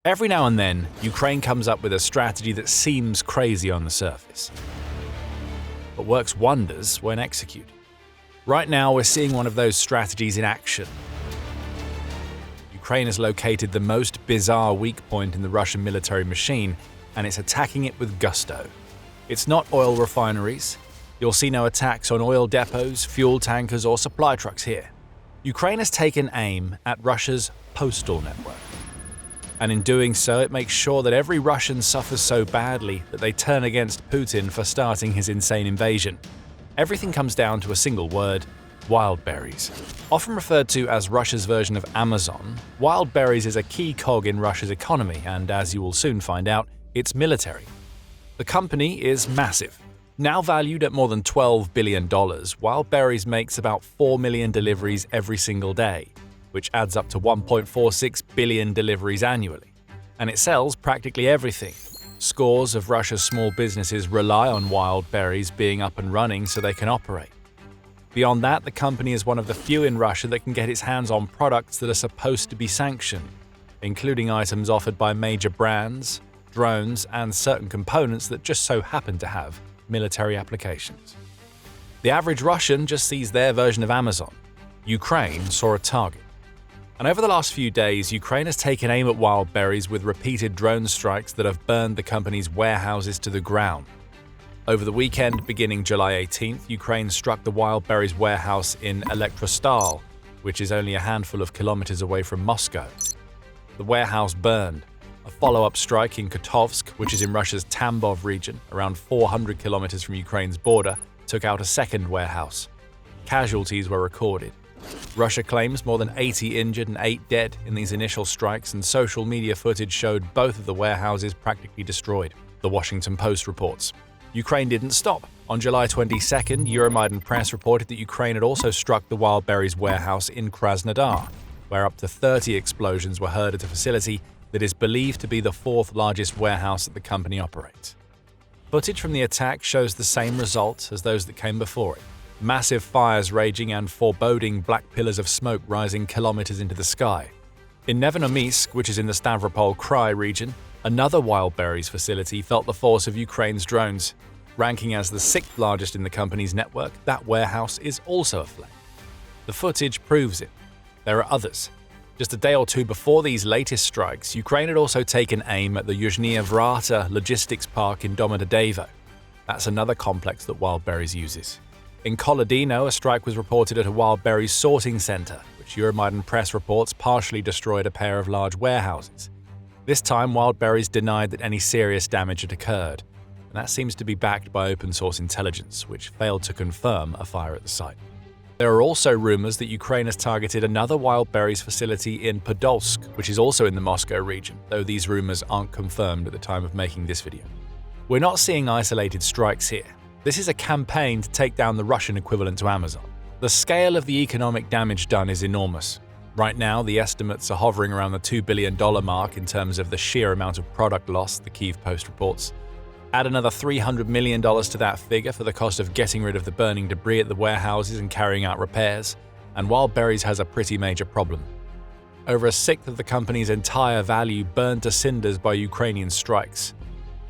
Every now and then, Ukraine comes up with a strategy that seems crazy on the surface, but works wonders when executed. Right now, we're seeing one of those strategies in action. Ukraine has located the most bizarre weak point in the Russian military machine, and it's attacking it with gusto. It's not oil refineries. You'll see no attacks on oil depots, fuel tankers, or supply trucks here. Ukraine has taken aim at Russia's postal network. And in doing so, it makes sure that every Russian suffers so badly that they turn against Putin for starting his insane invasion. Everything comes down to a single word: wild berries. Often referred to as Russia's version of Amazon, wild berries is a key cog in Russia's economy, and as you will soon find out, its military. The company is massive. Now valued at more than $12 billion, Wild Berries makes about 4 million deliveries every single day, which adds up to 1.46 billion deliveries annually. And it sells practically everything. Scores of Russia's small businesses rely on Wild Berries being up and running so they can operate. Beyond that, the company is one of the few in Russia that can get its hands on products that are supposed to be sanctioned, including items offered by major brands, drones, and certain components that just so happen to have military applications. The average Russian just sees their version of Amazon. Ukraine saw a target. And over the last few days, Ukraine has taken aim at Wild Berries with repeated drone strikes that have burned the company's warehouses to the ground. Over the weekend, beginning July 18th, Ukraine struck the Wild Berries warehouse in Elektrostal, which is only a handful of kilometers away from Moscow. The warehouse burned. A follow-up strike in Kotovsk, which is in Russia's Tambov region, around 400 kilometers from Ukraine's border, took out a second warehouse. Casualties were recorded. Russia claims more than 80 injured and 8 dead in these initial strikes, and social media footage showed both of the warehouses practically destroyed, the Washington Post reports. Ukraine didn't stop. On July 22nd, Euromaidan Press reported that Ukraine had also struck the Wild Berries warehouse in Krasnodar, where up to 30 explosions were heard at a facility that is believed to be the fourth largest warehouse that the company operates. Footage from the attack shows the same result as those that came before it. Massive fires raging and foreboding black pillars of smoke rising kilometers into the sky. In Nevonomysk, which is in the Stavropol Krai region, another Wild Berries facility felt the force of Ukraine's drones. Ranking as the sixth largest in the company's network, that warehouse is also aflame. The footage proves it. There are others. Just a day or two before these latest strikes, Ukraine had also taken aim at the Yuzhnya Vrata logistics park in Domodedovo. That's another complex that Wild Berries uses. In Kolodino, a strike was reported at a Wild Berries sorting center, which Euromaidan Press reports partially destroyed a pair of large warehouses. This time, Wild Berries denied that any serious damage had occurred, and that seems to be backed by open-source intelligence, which failed to confirm a fire at the site. There are also rumors that Ukraine has targeted another Wild Berries facility in Podolsk, which is also in the Moscow region, though these rumors aren't confirmed at the time of making this video. We're not seeing isolated strikes here. This is a campaign to take down the Russian equivalent to Amazon. The scale of the economic damage done is enormous. Right now, the estimates are hovering around the $2 billion mark in terms of the sheer amount of product loss, the Kyiv Post reports. Add another $300 million to that figure for the cost of getting rid of the burning debris at the warehouses and carrying out repairs, and Wild Berries has a pretty major problem. Over a sixth of the company's entire value burned to cinders by Ukrainian strikes.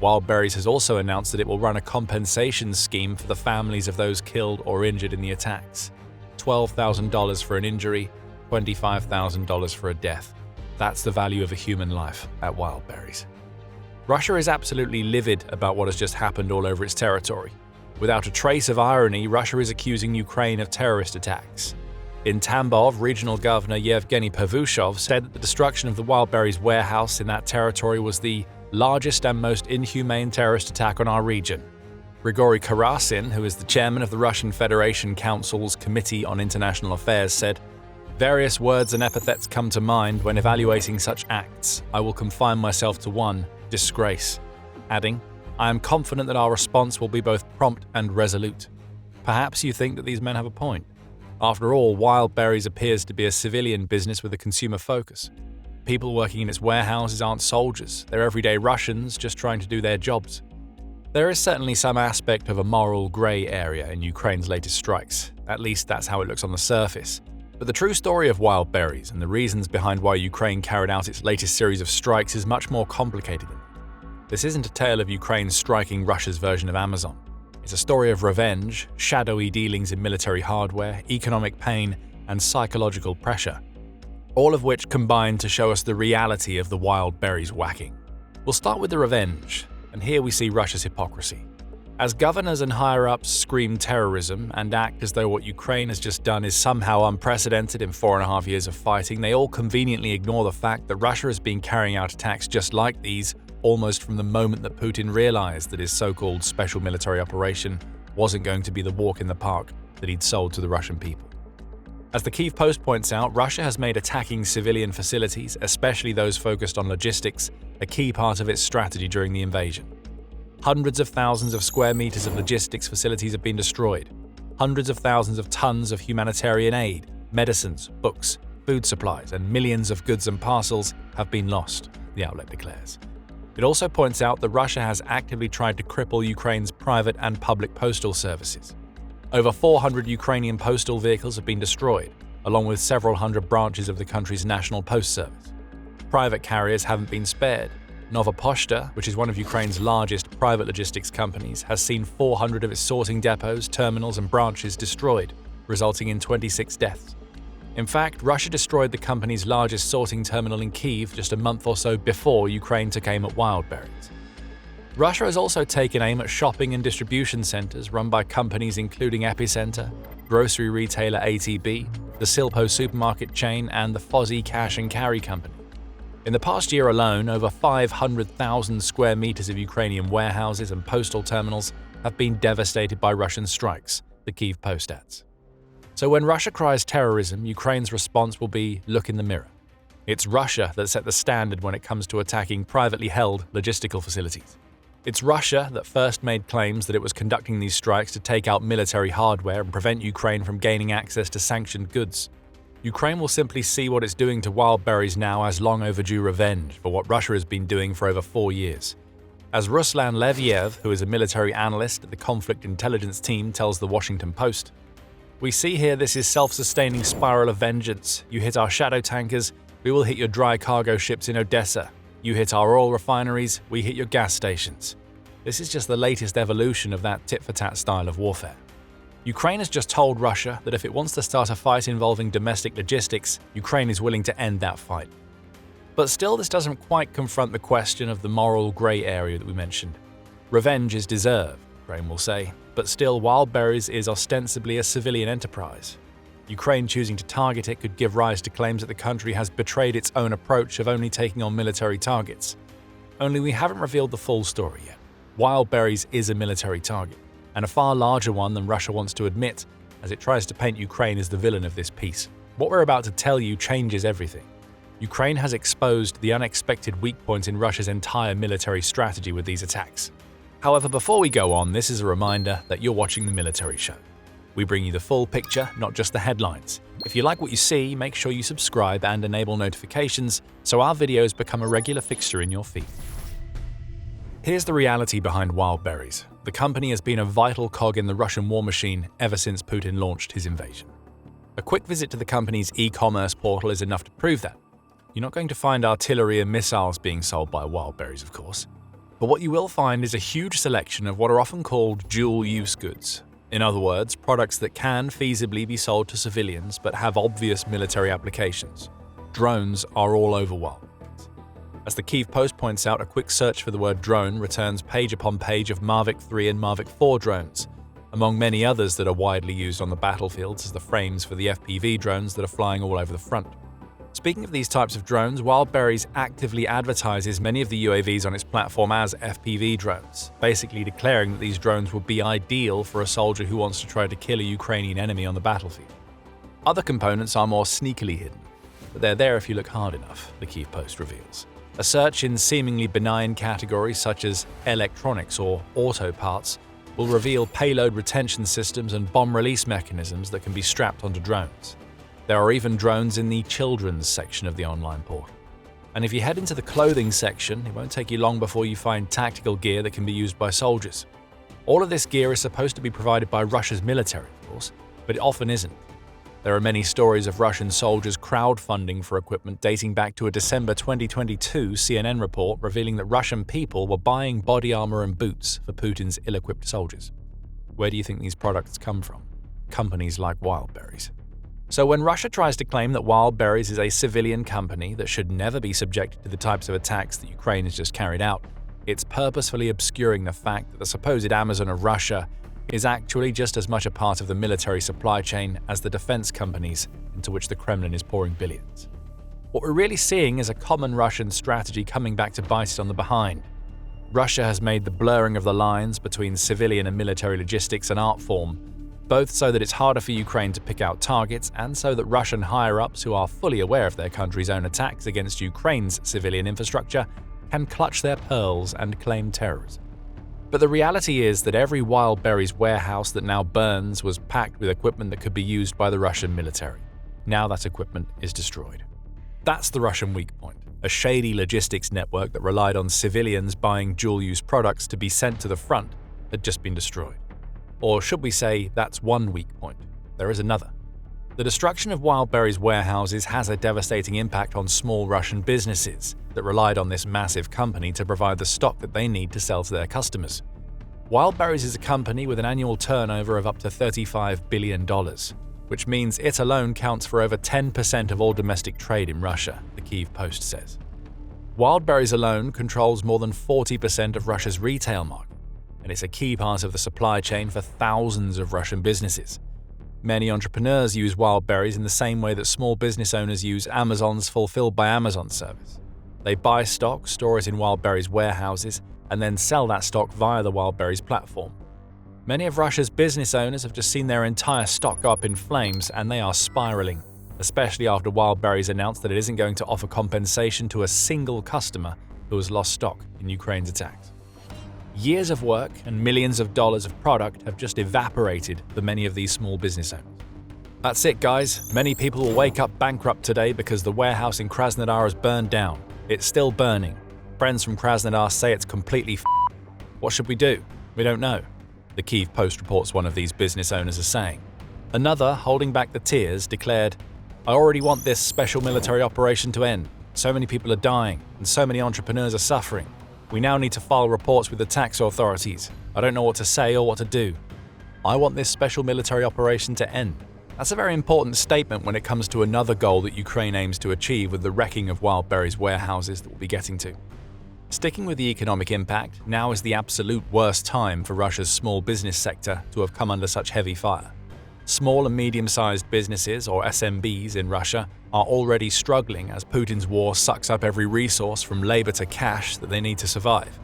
Wild Berries has also announced that it will run a compensation scheme for the families of those killed or injured in the attacks. $12,000 for an injury, $25,000 for a death. That's the value of a human life at Wild Berries. Russia is absolutely livid about what has just happened all over its territory. Without a trace of irony, Russia is accusing Ukraine of terrorist attacks. In Tambov, regional governor Yevgeny Pavushov said that the destruction of the Wild Berries warehouse in that territory was the largest and most inhumane terrorist attack on our region. Grigory Karasin, who is the chairman of the Russian Federation Council's Committee on International Affairs, said, "Various words and epithets come to mind when evaluating such acts. I will confine myself to one: disgrace," adding, "I am confident that our response will be both prompt and resolute." Perhaps you think that these men have a point. After all, Wild Berries appears to be a civilian business with a consumer focus. People working in its warehouses aren't soldiers, they're everyday Russians just trying to do their jobs. There is certainly some aspect of a moral grey area in Ukraine's latest strikes. At least that's how it looks on the surface. But the true story of wild berries and the reasons behind why Ukraine carried out its latest series of strikes is much more complicated than that. This isn't a tale of Ukraine striking Russia's version of Amazon. It's a story of revenge, shadowy dealings in military hardware, economic pain, and psychological pressure, all of which combine to show us the reality of the wild berries whacking. We'll start with the revenge, and here we see Russia's hypocrisy. As governors and higher-ups scream terrorism and act as though what Ukraine has just done is somehow unprecedented in 4.5 years of fighting, they all conveniently ignore the fact that Russia has been carrying out attacks just like these almost from the moment that Putin realized that his so-called special military operation wasn't going to be the walk in the park that he'd sold to the Russian people. As the Kyiv Post points out, Russia has made attacking civilian facilities, especially those focused on logistics, a key part of its strategy during the invasion. Hundreds of thousands of square meters of logistics facilities have been destroyed. Hundreds of thousands of tons of humanitarian aid, medicines, books, food supplies, and millions of goods and parcels have been lost, the outlet declares. It also points out that Russia has actively tried to cripple Ukraine's private and public postal services. Over 400 Ukrainian postal vehicles have been destroyed, along with several hundred branches of the country's national post service. Private carriers haven't been spared. Nova Poshta, which is one of Ukraine's largest private logistics companies, has seen 400 of its sorting depots, terminals, and branches destroyed, resulting in 26 deaths. In fact, Russia destroyed the company's largest sorting terminal in Kyiv just a month or so before Ukraine took aim at wild berries. Russia has also taken aim at shopping and distribution centers run by companies including Epicenter, grocery retailer ATB, the Silpo supermarket chain, and the Fozzy Cash and Carry company. In the past year alone, over 500,000 square meters of Ukrainian warehouses and postal terminals have been devastated by Russian strikes, the Kyiv Post adds. So when Russia cries terrorism, Ukraine's response will be look in the mirror. It's Russia that set the standard when it comes to attacking privately held logistical facilities. It's Russia that first made claims that it was conducting these strikes to take out military hardware and prevent Ukraine from gaining access to sanctioned goods. Ukraine will simply see what it's doing to wild berries now as long overdue revenge for what Russia has been doing for over 4 years. As Ruslan Leviev, who is a military analyst at the conflict intelligence team, tells the Washington Post, "We see here this is self-sustaining spiral of vengeance. You hit our shadow tankers, we will hit your dry cargo ships in Odessa. You hit our oil refineries, we hit your gas stations." This is just the latest evolution of that tit-for-tat style of warfare. Ukraine has just told Russia that if it wants to start a fight involving domestic logistics, Ukraine is willing to end that fight. But still, this doesn't quite confront the question of the moral grey area that we mentioned. Revenge is deserved, Ukraine will say, but still wild berries is ostensibly a civilian enterprise. Ukraine choosing to target it could give rise to claims that the country has betrayed its own approach of only taking on military targets. Only we haven't revealed the full story yet. Wild berries is a military target, and a far larger one than Russia wants to admit, as it tries to paint Ukraine as the villain of this piece. What we're about to tell you changes everything. Ukraine has exposed the unexpected weak points in Russia's entire military strategy with these attacks. However, before we go on, this is a reminder that you're watching The Military Show. We bring you the full picture, not just the headlines. If you like what you see, make sure you subscribe and enable notifications so our videos become a regular fixture in your feed. Here's the reality behind wild berries. The company has been a vital cog in the Russian war machine ever since Putin launched his invasion. A quick visit to the company's e-commerce portal is enough to prove that. You're not going to find artillery and missiles being sold by wild berries, of course. But what you will find is a huge selection of what are often called dual-use goods. In other words, products that can feasibly be sold to civilians but have obvious military applications. Drones are all over wild. As the Kyiv Post points out, a quick search for the word drone returns page upon page of Mavic 3 and Mavic 4 drones, among many others that are widely used on the battlefields as the frames for the FPV drones that are flying all over the front. Speaking of these types of drones, wild berries actively advertises many of the UAVs on its platform as FPV drones, basically declaring that these drones would be ideal for a soldier who wants to try to kill a Ukrainian enemy on the battlefield. Other components are more sneakily hidden, but they're there if you look hard enough, the Kyiv Post reveals. A search in seemingly benign categories such as electronics or auto parts will reveal payload retention systems and bomb release mechanisms that can be strapped onto drones. There are even drones in the children's section of the online portal. And if you head into the clothing section, it won't take you long before you find tactical gear that can be used by soldiers. All of this gear is supposed to be provided by Russia's military, of course, but it often isn't. There are many stories of Russian soldiers crowdfunding for equipment dating back to a December 2022 CNN report revealing that Russian people were buying body armor and boots for Putin's ill-equipped soldiers. Where do you think these products come from? Companies like Wildberries. So when Russia tries to claim that Wildberries is a civilian company that should never be subjected to the types of attacks that Ukraine has just carried out, it's purposefully obscuring the fact that the supposed Amazon of Russia is actually just as much a part of the military supply chain as the defense companies into which the Kremlin is pouring billions. What we're really seeing is a common Russian strategy coming back to bite it on the behind. Russia has made the blurring of the lines between civilian and military logistics an art form, both so that it's harder for Ukraine to pick out targets and so that Russian higher-ups who are fully aware of their country's own attacks against Ukraine's civilian infrastructure can clutch their pearls and claim terrorism. But the reality is that every Wildberries warehouse that now burns was packed with equipment that could be used by the Russian military. Now that equipment is destroyed. That's the Russian weak point. A shady logistics network that relied on civilians buying dual-use products to be sent to the front had just been destroyed. Or should we say that's one weak point? There is another. The destruction of Wildberries warehouses has a devastating impact on small Russian businesses that relied on this massive company to provide the stock that they need to sell to their customers. Wildberries is a company with an annual turnover of up to $35 billion, which means it alone counts for over 10% of all domestic trade in Russia, the Kyiv Post says. Wildberries alone controls more than 40% of Russia's retail market, and it's a key part of the supply chain for thousands of Russian businesses. Many entrepreneurs use Wildberries in the same way that small business owners use Amazon's Fulfilled by Amazon service. They buy stock, store it in Wildberries warehouses, and then sell that stock via the Wildberries platform. Many of Russia's business owners have just seen their entire stock go up in flames, and they are spiraling, especially after Wildberries announced that it isn't going to offer compensation to a single customer who has lost stock in Ukraine's attacks. Years of work and millions of dollars of product have just evaporated for many of these small business owners. That's it, guys. Many people will wake up bankrupt today because the warehouse in Krasnodar has burned down. It's still burning. Friends from Krasnodar say it's completely What should we do? We don't know. The Kyiv Post reports one of these business owners as saying. Another, holding back the tears, declared, "I already want this special military operation to end. So many people are dying, and so many entrepreneurs are suffering. We now need to file reports with the tax authorities. I don't know what to say or what to do. I want this special military operation to end." That's a very important statement when it comes to another goal that Ukraine aims to achieve with the wrecking of Wildberries warehouses that we'll be getting to. Sticking with the economic impact, now is the absolute worst time for Russia's small business sector to have come under such heavy fire. Small and medium-sized businesses, or SMBs, in Russia are already struggling as Putin's war sucks up every resource from labor to cash that they need to survive.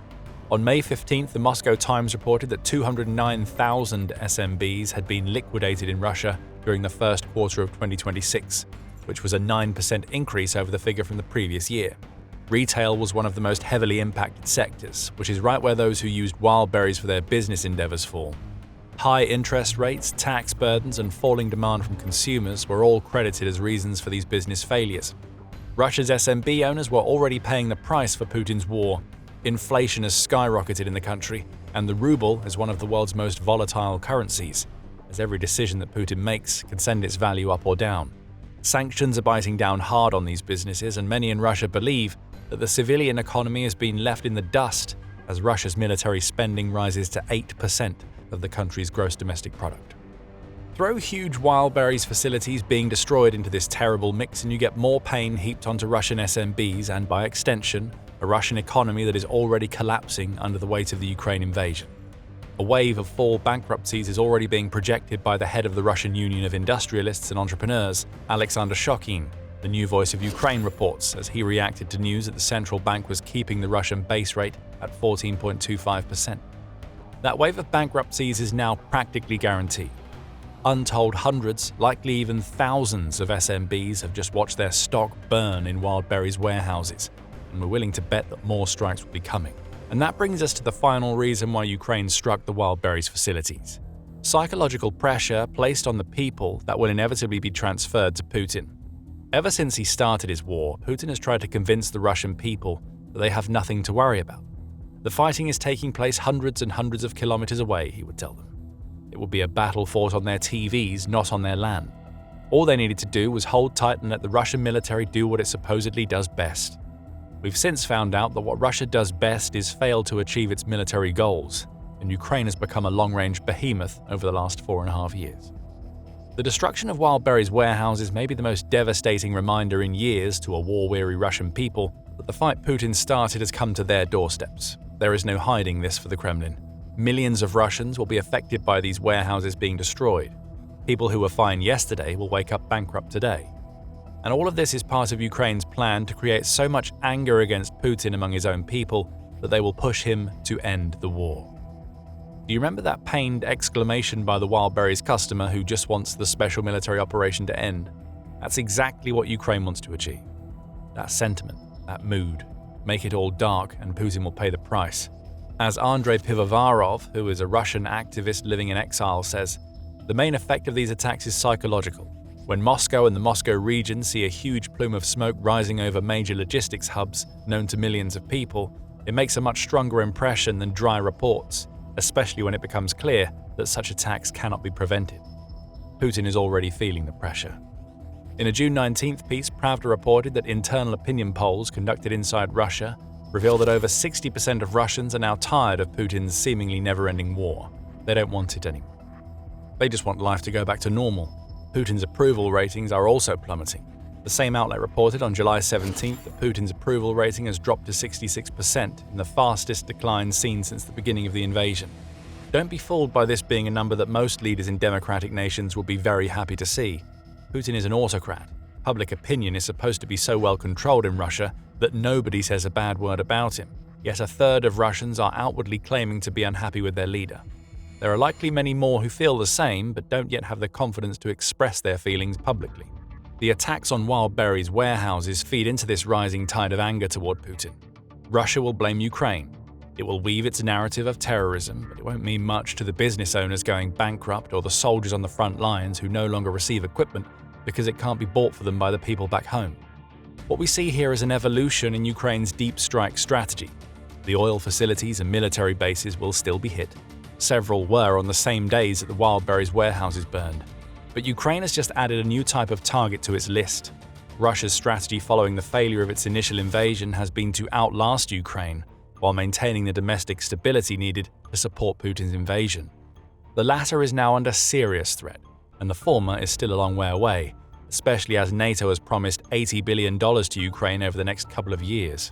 On May 15th, the Moscow Times reported that 209,000 SMBs had been liquidated in Russia during the first quarter of 2026, which was a 9% increase over the figure from the previous year. Retail was one of the most heavily impacted sectors, which is right where those who used Wildberries for their business endeavors fall. High interest rates, tax burdens, and falling demand from consumers were all credited as reasons for these business failures. Russia's SMB owners were already paying the price for Putin's war. Inflation has skyrocketed in the country, and the ruble is one of the world's most volatile currencies, as every decision that Putin makes can send its value up or down. Sanctions are biting down hard on these businesses, and many in Russia believe that the civilian economy has been left in the dust as Russia's military spending rises to 8% of the country's gross domestic product. Throw huge Wildberries facilities being destroyed into this terrible mix and you get more pain heaped onto Russian SMBs and, by extension, a Russian economy that is already collapsing under the weight of the Ukraine invasion. A wave of fall bankruptcies is already being projected by the head of the Russian Union of Industrialists and Entrepreneurs, Alexander Shokin. The new Voice of Ukraine reports as he reacted to news that the central bank was keeping the Russian base rate at 14.25%. That wave of bankruptcies is now practically guaranteed. Untold hundreds, likely even thousands of SMBs have just watched their stock burn in Wildberries warehouses, and we're willing to bet that more strikes will be coming. And that brings us to the final reason why Ukraine struck the Wildberries facilities. Psychological pressure placed on the people that will inevitably be transferred to Putin. Ever since he started his war, Putin has tried to convince the Russian people that they have nothing to worry about. The fighting is taking place hundreds and hundreds of kilometers away, he would tell them. It will be a battle fought on their TVs, not on their land. All they needed to do was hold tight and let the Russian military do what it supposedly does best. We've since found out that what Russia does best is fail to achieve its military goals, and Ukraine has become a long-range behemoth over the last 4.5 years. The destruction of Wildberry's warehouses may be the most devastating reminder in years to a war-weary Russian people that the fight Putin started has come to their doorsteps. There is no hiding this for the Kremlin. Millions of Russians will be affected by these warehouses being destroyed. People who were fine yesterday will wake up bankrupt today. And all of this is part of Ukraine's plan to create so much anger against Putin among his own people that they will push him to end the war. Do you remember that pained exclamation by the Wildberries customer who just wants the special military operation to end? That's exactly what Ukraine wants to achieve. That sentiment, that mood. Make it all dark and Putin will pay the price. As Andrei Pivovarov, who is a Russian activist living in exile, says, the main effect of these attacks is psychological. When Moscow and the Moscow region see a huge plume of smoke rising over major logistics hubs known to millions of people, it makes a much stronger impression than dry reports, especially when it becomes clear that such attacks cannot be prevented. Putin is already feeling the pressure. In a June 19th piece, Pravda reported that internal opinion polls conducted inside Russia reveal that over 60% of Russians are now tired of Putin's seemingly never-ending war. They don't want it anymore. They just want life to go back to normal. Putin's approval ratings are also plummeting. The same outlet reported on July 17th that Putin's approval rating has dropped to 66%, in the fastest decline seen since the beginning of the invasion. Don't be fooled by this being a number that most leaders in democratic nations will be very happy to see. Putin is an autocrat. Public opinion is supposed to be so well controlled in Russia that nobody says a bad word about him, yet a third of Russians are outwardly claiming to be unhappy with their leader. There are likely many more who feel the same but don't yet have the confidence to express their feelings publicly. The attacks on Wildberry's warehouses feed into this rising tide of anger toward Putin. Russia will blame Ukraine. It will weave its narrative of terrorism, but it won't mean much to the business owners going bankrupt or the soldiers on the front lines who no longer receive equipment because it can't be bought for them by the people back home. What we see here is an evolution in Ukraine's deep strike strategy. The oil facilities and military bases will still be hit. Several were on the same days that the Wildberries warehouses burned. But Ukraine has just added a new type of target to its list. Russia's strategy following the failure of its initial invasion has been to outlast Ukraine, while maintaining the domestic stability needed to support Putin's invasion. The latter is now under serious threat, and the former is still a long way away, especially as NATO has promised $80 billion to Ukraine over the next couple of years.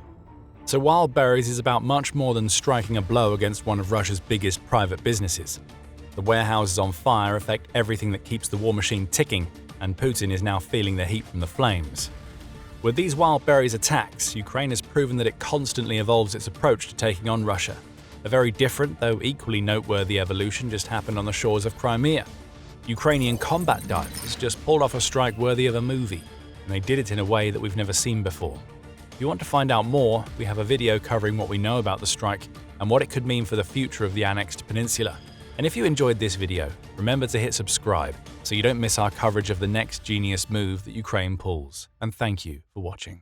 So Wildberries is about much more than striking a blow against one of Russia's biggest private businesses. The warehouses on fire affect everything that keeps the war machine ticking, and Putin is now feeling the heat from the flames. With these Wildberries attacks, Ukraine has proven that it constantly evolves its approach to taking on Russia. A very different, though equally noteworthy evolution just happened on the shores of Crimea. Ukrainian combat divers just pulled off a strike worthy of a movie, and they did it in a way that we've never seen before. If you want to find out more, we have a video covering what we know about the strike and what it could mean for the future of the annexed peninsula. And if you enjoyed this video, remember to hit subscribe so you don't miss our coverage of the next genius move that Ukraine pulls. And thank you for watching.